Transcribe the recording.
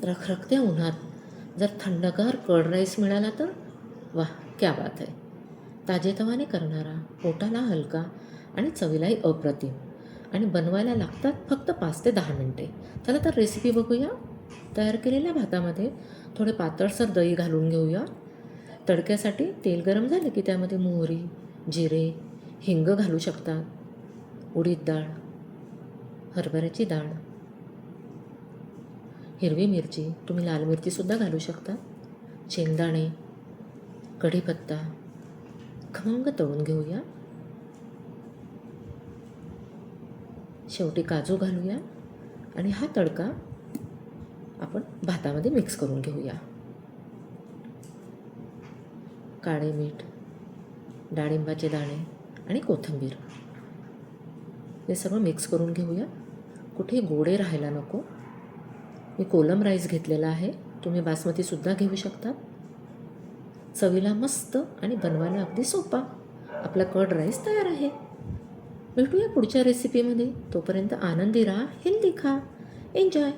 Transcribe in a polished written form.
रखरखत्या उन्हात जर थंडगार कर्ड राईस मिळाला तर वाह, क्या बात आहे. ताजेतवाने करणारा, पोटाला हलका आणि चवीलाही अप्रतिम. आणि बनवायला लागतात फक्त 5 ते 10 मिनटे. चला तर रेसिपी बघूया. तयार केलेल्या भातामध्ये थोडे पातळसर दही घालून घेऊया. तडक्यासाठी तेल गरम झाले की त्यामध्ये मोहरी, जिरे, हिंग घालू शकतात. उडीद डाळ, हरभऱ्याची डाळ, हिरवी मिरची, तुम्ही लाल मिरचीसुद्धा घालू शकता, शेंगदाणे, कढीपत्ता खमंग तळून घेऊया. शेवटी काजू घालूया आणि हा तडका आपण भातामध्ये मिक्स करून घेऊया. काळे मीठ, डाळिंबाचे दाणे आणि कोथिंबीर हे सर्व मिक्स करून घेऊया. कुठे गोडे राहायला नको. मी कोलम राईस घेतलेला आहे, तुम्ही बासमतीसुद्धा घेऊ शकता. चवीला मस्त आणि बनवायला अगदी सोपा आपला कर्ड राईस तयार आहे. भेटूया पुढच्या रेसिपीमध्ये. तोपर्यंत आनंदी राहा, हेल्दी खा. एन्जॉय.